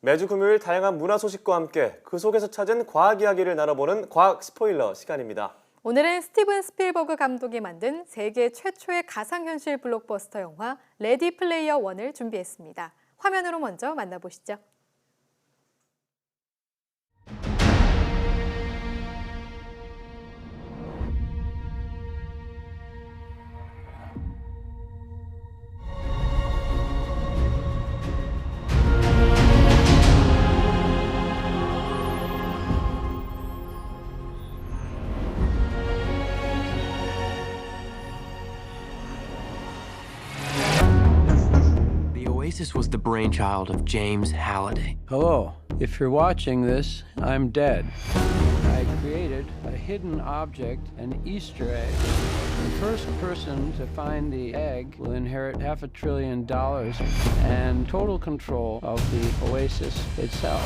매주 금요일 다양한 문화 소식과 함께 그 속에서 찾은 과학 이야기를 나눠보는 과학 스포일러 시간입니다. 오늘은 스티븐 스필버그 감독이 만든 세계 최초의 가상현실 블록버스터 영화 레디 플레이어 원을 준비했습니다. 화면으로 먼저 만나보시죠. Oasis was the brainchild of James Halliday. Hello. If you're watching this, I'm dead. I created a hidden object, an Easter egg. The first person to find the egg will inherit $500 billion and total control of the Oasis itself.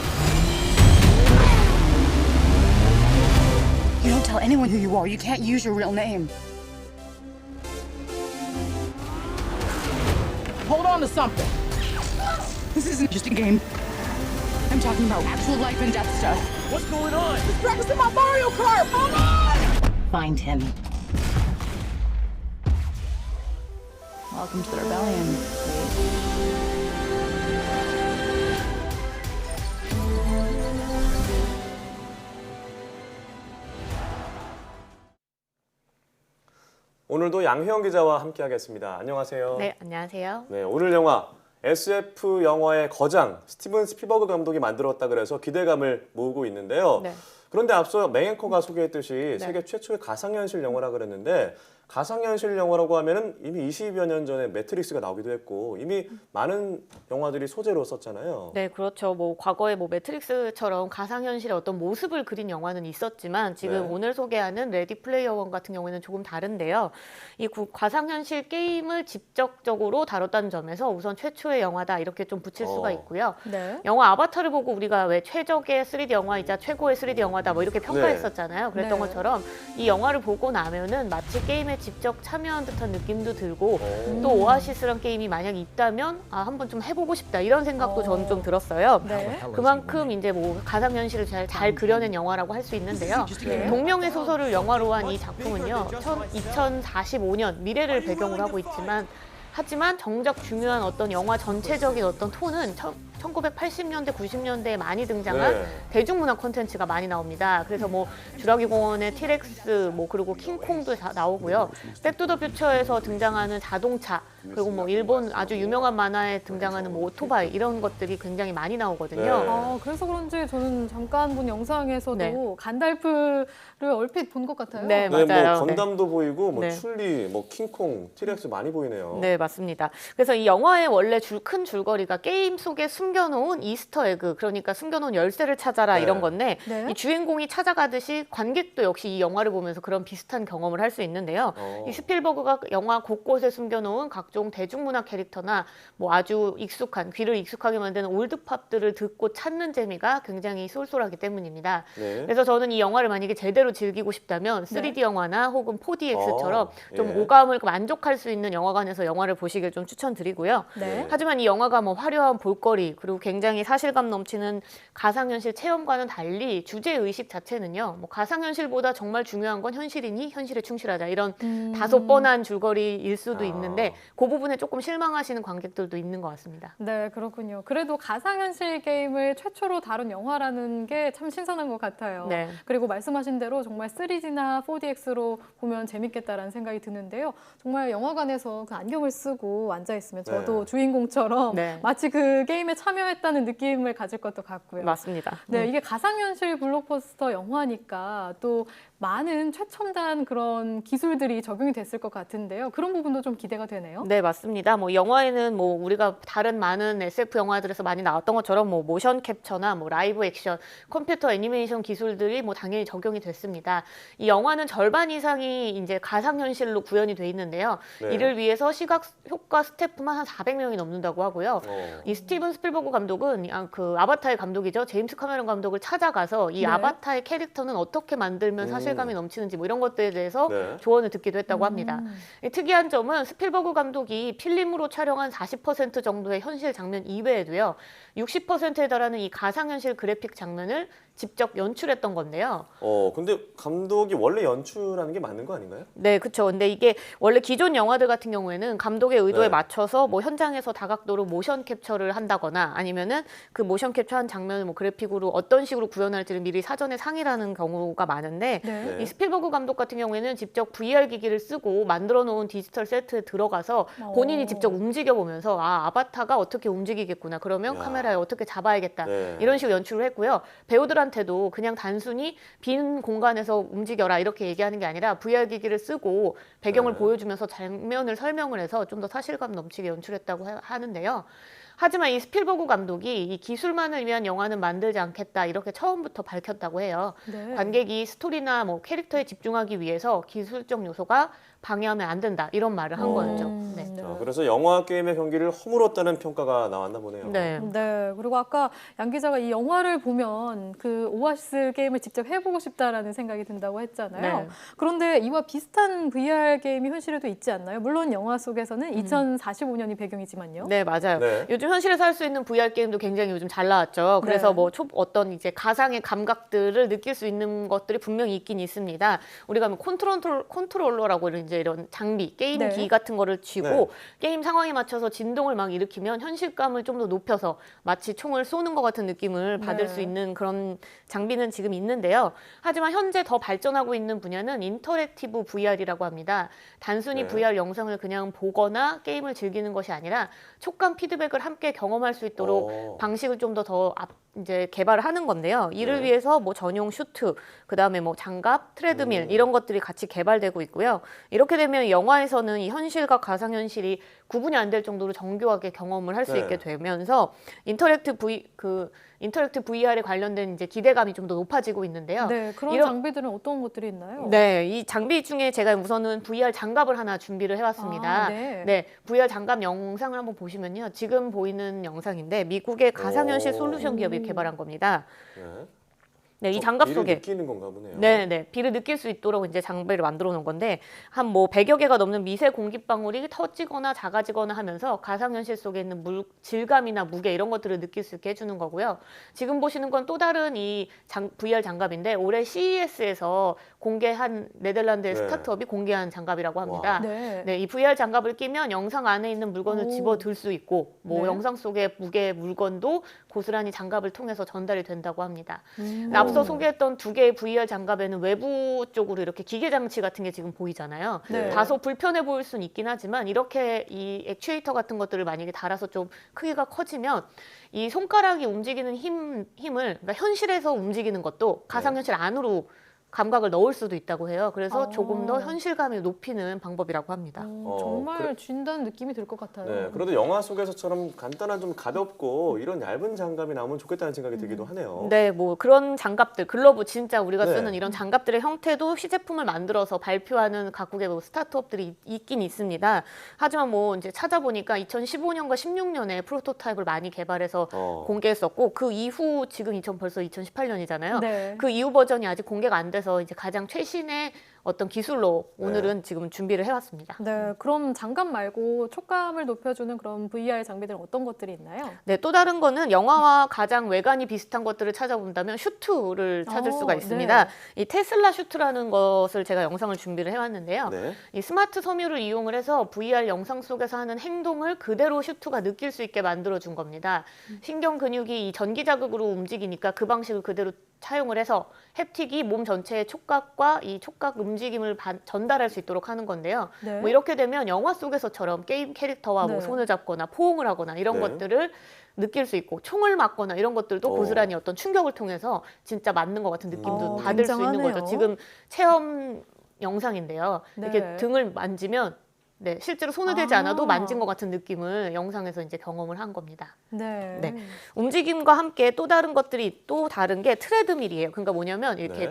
You don't tell anyone who you are. You can't use your real name. Hold on to something. This isn't just a game. I'm talking about actual life and death stuff. What's going on? He's practicing my Mario Kart. Hold on! Find him. Welcome to the rebellion. 오늘도 양혜영 기자와 함께하겠습니다. 안녕하세요. 네, 안녕하세요. 네, 오늘 영화 SF 영화의 거장 스티븐 스필버그 감독이 만들었다 그래서 기대감을 모으고 있는데요. 네. 그런데 앞서 맹앵커가 소개했듯이 세계 최초의 가상현실 영화라 그랬는데 가상현실 영화라고 하면은 이미 20여 년 전에 매트릭스가 나오기도 했고 이미 많은 영화들이 소재로 썼잖아요. 네, 그렇죠. 뭐 과거에 뭐 매트릭스처럼 가상현실의 어떤 모습을 그린 영화는 있었지만 지금 네. 오늘 소개하는 레디 플레이어 원 같은 경우에는 조금 다른데요. 이 가상현실 게임을 직접적으로 다뤘다는 점에서 우선 최초의 영화다 이렇게 좀 붙일 수가 있고요. 네. 영화 아바타를 보고 우리가 왜 최적의 3D 영화이자 최고의 3D 영화다 뭐 이렇게 평가했었잖아요. 그랬던 네. 것처럼 이 영화를 보고 나면은 마치 게임에 직접 참여한 듯한 느낌도 들고 또 오아시스란 게임이 만약 있다면 아, 한번 좀 해보고 싶다 이런 생각도 저는 좀 들었어요. 네. 그만큼 이제 뭐 가상현실을 잘 그려낸 영화라고 할 수 있는데요. 동명의 소설을 영화로 한 이 작품은요, 2045년 미래를 배경으로 하고 있지만 하지만 정작 중요한 어떤 영화 전체적인 어떤 톤은 1980년대, 90년대에 많이 등장한 네. 대중문화 콘텐츠가 많이 나옵니다. 그래서 뭐 주라기 공원의 티렉스, 뭐 그리고 킹콩도 다 나오고요. 백투더퓨처에서 등장하는 자동차, 그리고 뭐 일본 아주 유명한 만화에 등장하는 뭐 오토바이 이런 것들이 굉장히 많이 나오거든요. 네. 아, 그래서 그런지 저는 잠깐 본 영상에서도 네. 간달프를 얼핏 본 것 같아요. 네, 네, 맞아요. 뭐 건담도 보이고 뭐 네. 출리, 뭐 킹콩, 티렉스 많이 보이네요. 네, 맞습니다. 그래서 이 영화의 원래 큰 줄거리가 게임 속에 숨겨놓은 이스터 에그, 그러니까 숨겨놓은 열쇠를 찾아라 네. 이런 건데 네. 이 주인공이 찾아가듯이 관객도 역시 이 영화를 보면서 그런 비슷한 경험을 할 수 있는데요. 이 스필버그가 영화 곳곳에 숨겨놓은 각종 대중문화 캐릭터나 뭐 아주 익숙한, 귀를 익숙하게 만드는 올드팝들을 듣고 찾는 재미가 굉장히 쏠쏠하기 때문입니다. 네. 그래서 저는 이 영화를 만약에 제대로 즐기고 싶다면 3D 영화나 혹은 4DX처럼 좀 예. 오감을 만족할 수 있는 영화관에서 영화를 보시길 좀 추천드리고요. 네. 하지만 이 영화가 뭐 화려한 볼거리 그리고 굉장히 사실감 넘치는 가상현실 체험과는 달리 주제의식 자체는요. 뭐 가상현실보다 정말 중요한 건 현실이니 현실에 충실하자 이런 다소 뻔한 줄거리일 수도 있는데 그 부분에 조금 실망하시는 관객들도 있는 것 같습니다. 네, 그렇군요. 그래도 가상현실 게임을 최초로 다룬 영화라는 게 참 신선한 것 같아요. 네. 그리고 말씀하신 대로 정말 3D나 4DX로 보면 재밌겠다라는 생각이 드는데요. 정말 영화관에서 그 안경을 쓰고 앉아있으면 저도 네. 주인공처럼 네. 마치 그 게임에 참여했다는 느낌을 가질 것도 같고요. 맞습니다. 네, 이게 가상현실 블록버스터 영화니까 또 많은 최첨단 그런 기술들이 적용이 됐을 것 같은데요. 그런 부분도 좀 기대가 되네요. 네, 맞습니다. 뭐 영화에는 뭐 우리가 다른 많은 SF 영화들에서 많이 나왔던 것처럼 뭐 모션 캡처나 뭐 라이브 액션, 컴퓨터 애니메이션 기술들이 뭐 당연히 적용이 됐습니다. 이 영화는 절반 이상이 이제 가상현실로 구현이 돼 있는데요. 네. 이를 위해서 시각 효과 스태프만 한 400명이 넘는다고 하고요. 이 스티븐 스필버그 감독은 그 아바타의 감독이죠. 제임스 카메론 감독을 찾아가서 이 네. 아바타의 캐릭터는 어떻게 만들면 사실 현실감이 넘치는지 뭐 이런 것들에 대해서 네. 조언을 듣기도 했다고 합니다. 이 특이한 점은 스필버그 감독이 필름으로 촬영한 40% 정도의 현실 장면 이외에도요. 60%에 달하는 이 가상현실 그래픽 장면을 직접 연출했던 건데요. 근데 감독이 원래 연출하는 게 맞는 거 아닌가요? 네, 그렇죠. 근데 이게 원래 기존 영화들 같은 경우에는 감독의 의도에 네. 맞춰서 뭐 현장에서 다각도로 모션 캡처를 한다거나 아니면은 그 모션 캡처한 장면을 뭐 그래픽으로 어떤 식으로 구현할지를 미리 사전에 상의를 하는 경우가 많은데 네. 이 스필버그 감독 같은 경우에는 직접 VR 기기를 쓰고 만들어 놓은 디지털 세트에 들어가서 본인이 직접 움직여 보면서 아바타가 어떻게 움직이겠구나. 그러면 야. 카메라에 어떻게 잡아야겠다. 네. 이런 식으로 연출을 했고요. 배우들한테도 그냥 단순히 빈 공간에서 움직여라 이렇게 얘기하는 게 아니라 VR 기기를 쓰고 배경을 네. 보여주면서 장면을 설명을 해서 좀 더 사실감 넘치게 연출했다고 하는데요. 하지만 이 스필버그 감독이 이 기술만을 위한 영화는 만들지 않겠다 이렇게 처음부터 밝혔다고 해요. 네. 관객이 스토리나 뭐 캐릭터에 집중하기 위해서 기술적 요소가 방해하면 안 된다 이런 말을 한 거였죠. 네. 네. 그래서 영화 게임의 경기를 허물었다는 평가가 나왔나 보네요. 네. 네. 그리고 아까 양 기자가 이 영화를 보면 그 오아시스 게임을 직접 해보고 싶다라는 생각이 든다고 했잖아요. 네. 그런데 이와 비슷한 VR 게임이 현실에도 있지 않나요? 물론 영화 속에서는 2045년이 배경이지만요. 네, 맞아요. 네. 요즘 현실에서 할 수 있는 VR 게임도 굉장히 요즘 잘 나왔죠. 그래서 네. 뭐 어떤 이제 가상의 감각들을 느낄 수 있는 것들이 분명히 있긴 있습니다. 우리가 뭐 컨트롤러라고 이제 이런 장비, 게임기 네. 같은 거를 쥐고 네. 게임 상황에 맞춰서 진동을 막 일으키면 현실감을 좀 더 높여서 마치 총을 쏘는 것 같은 느낌을 받을 네. 수 있는 그런 장비는 지금 있는데요. 하지만 현재 더 발전하고 있는 분야는 인터랙티브 VR이라고 합니다. 단순히 네. VR 영상을 그냥 보거나 게임을 즐기는 것이 아니라 촉감 피드백을 함께 경험할 수 있도록 방식을 좀 더 이제 개발을 하는 건데요. 이를 네. 위해서 뭐 전용 슈트, 그다음에 뭐 장갑, 트레드밀 이런 것들이 같이 개발되고 있고요. 이렇게 되면 영화에서는 이 현실과 가상현실이 구분이 안 될 정도로 정교하게 경험을 할 수 네. 있게 되면서 인터랙티브 VR에 관련된 이제 기대감이 좀 더 높아지고 있는데요. 네, 그런 이런- 장비들은 어떤 것들이 있나요? 네, 이 장비 중에 제가 우선은 VR 장갑을 하나 준비를 해왔습니다. 아, 네. 네, VR 장갑 영상을 한번 보시면요. 지금 보이는 영상인데 미국의 가상현실 오. 솔루션 기업이 개발한 겁니다. 네. 네, 이 장갑 비를 속에 느끼는 건가 보네요. 네, 비를 느낄 수 있도록 이제 장비를 만들어 놓은 건데 한 뭐 100여 개가 넘는 미세 공기방울이 터지거나 작아지거나 하면서 가상현실 속에 있는 질감이나 무게 이런 것들을 느낄 수 있게 해주는 거고요. 지금 보시는 건 또 다른 이 VR 장갑인데 올해 CES에서 공개한 네덜란드의 네. 스타트업이 공개한 장갑이라고 합니다. 와. 네. 네, 이 VR 장갑을 끼면 영상 안에 있는 물건을 오. 집어들 수 있고 뭐 네. 영상 속의 무게 물건도 고스란히 장갑을 통해서 전달이 된다고 합니다. 음. 앞서 소개했던 두 개의 VR 장갑에는 외부 쪽으로 이렇게 기계 장치 같은 게 지금 보이잖아요. 네. 다소 불편해 보일 수는 있긴 하지만 이렇게 이 액추에이터 같은 것들을 만약에 달아서 좀 크기가 커지면 이 손가락이 움직이는 힘을 그러니까 현실에서 움직이는 것도 가상현실 안으로 감각을 넣을 수도 있다고 해요. 그래서 아. 조금 더 현실감을 높이는 방법이라고 합니다. 정말 쥔다는 느낌이 들 것 같아요. 네, 그래도 영화 속에서처럼 간단한 좀 가볍고 이런 얇은 장갑이 나오면 좋겠다는 생각이 들기도 하네요. 네, 뭐 그런 장갑들, 글러브 진짜 우리가 네. 쓰는 이런 장갑들의 형태도 시제품을 만들어서 발표하는 각국의 뭐 스타트업들이 있긴 있습니다. 하지만 뭐 이제 찾아보니까 2015년과 16년에 프로토타입을 많이 개발해서 공개했었고 그 이후 지금 벌써 2018년이잖아요. 네. 그 이후 버전이 아직 공개가 안 돼서 이제 가장 최신의 어떤 기술로 오늘은 지금 준비를 해왔습니다. 네, 그럼 장갑 말고 촉감을 높여주는 그런 VR 장비들은 어떤 것들이 있나요? 네, 또 다른 거는 영화와 가장 외관이 비슷한 것들을 찾아본다면 슈트를 찾을 수가 있습니다. 네. 이 테슬라 슈트라는 것을 제가 영상을 준비를 해왔는데요. 네. 이 스마트 섬유를 이용을 해서 VR 영상 속에서 하는 행동을 그대로 슈트가 느낄 수 있게 만들어준 겁니다. 신경 근육이 이 전기 자극으로 움직이니까 그 방식을 그대로 차용을 해서 햅틱이 몸 전체의 촉각과 이 촉각 움직임을 전달할 수 있도록 하는 건데요. 네. 뭐 이렇게 되면 영화 속에서처럼 게임 캐릭터와 뭐 네. 손을 잡거나 포옹을 하거나 이런 네. 것들을 느낄 수 있고 총을 맞거나 이런 것들도 고스란히 어떤 충격을 통해서 진짜 맞는 것 같은 느낌도 받을 수 있는 굉장하네요. 거죠. 지금 체험 영상인데요. 네. 이렇게 등을 만지면 네, 실제로 손을 대지 않아도 아. 만진 것 같은 느낌을 영상에서 이제 경험을 한 겁니다. 네. 네. 움직임과 함께 또 다른 것들이 또 다른 게 트레드밀이에요. 그러니까 뭐냐면 이렇게 네.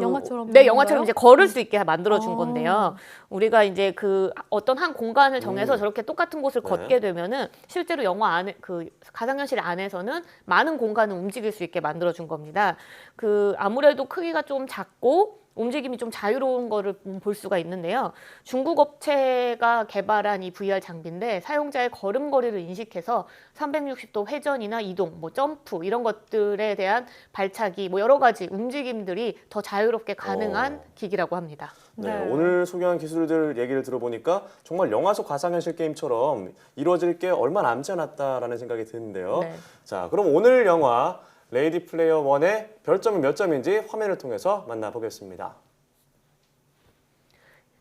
영화처럼 네, 되는 영화처럼 건가요? 이제 걸을 수 있게 만들어 준 어. 건데요. 우리가 이제 그 어떤 한 공간을 정해서 저렇게 똑같은 곳을 네. 걷게 되면은 실제로 영화 안에 그 가상현실 안에서는 많은 공간을 움직일 수 있게 만들어 준 겁니다. 그 아무래도 크기가 좀 작고 움직임이 좀 자유로운 거를 볼 수가 있는데요. 중국 업체가 개발한 이 VR 장비인데 사용자의 걸음걸이를 인식해서 360도 회전이나 이동, 뭐 점프 이런 것들에 대한 발차기, 뭐 여러 가지 움직임들이 더 자유롭게 가능한 기기라고 합니다. 네, 네. 오늘 소개한 기술들 얘기를 들어보니까 정말 영화 속 가상현실 게임처럼 이루어질 게 얼마 남지 않았다라는 생각이 드는데요. 네. 자, 그럼 오늘 영화 레이디 플레이어 1의 별점이 몇 점인지 화면을 통해서 만나보겠습니다.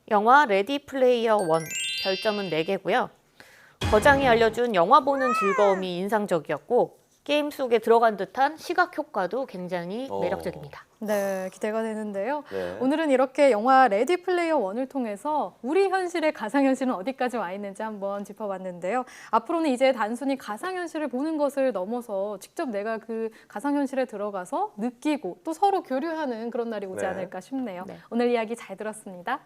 영화 레디 플레이어 1 별점은 4개고요. 거장이 알려준 영화 보는 즐거움이 인상적이었고 게임 속에 들어간 듯한 시각 효과도 굉장히 매력적입니다. 네, 기대가 되는데요. 네. 오늘은 이렇게 영화 레디 플레이어 1을 통해서 우리 현실의 가상현실은 어디까지 와 있는지 한번 짚어봤는데요. 앞으로는 이제 단순히 가상현실을 보는 것을 넘어서 직접 내가 그 가상현실에 들어가서 느끼고 또 서로 교류하는 그런 날이 오지 네. 않을까 싶네요. 네. 오늘 이야기 잘 들었습니다.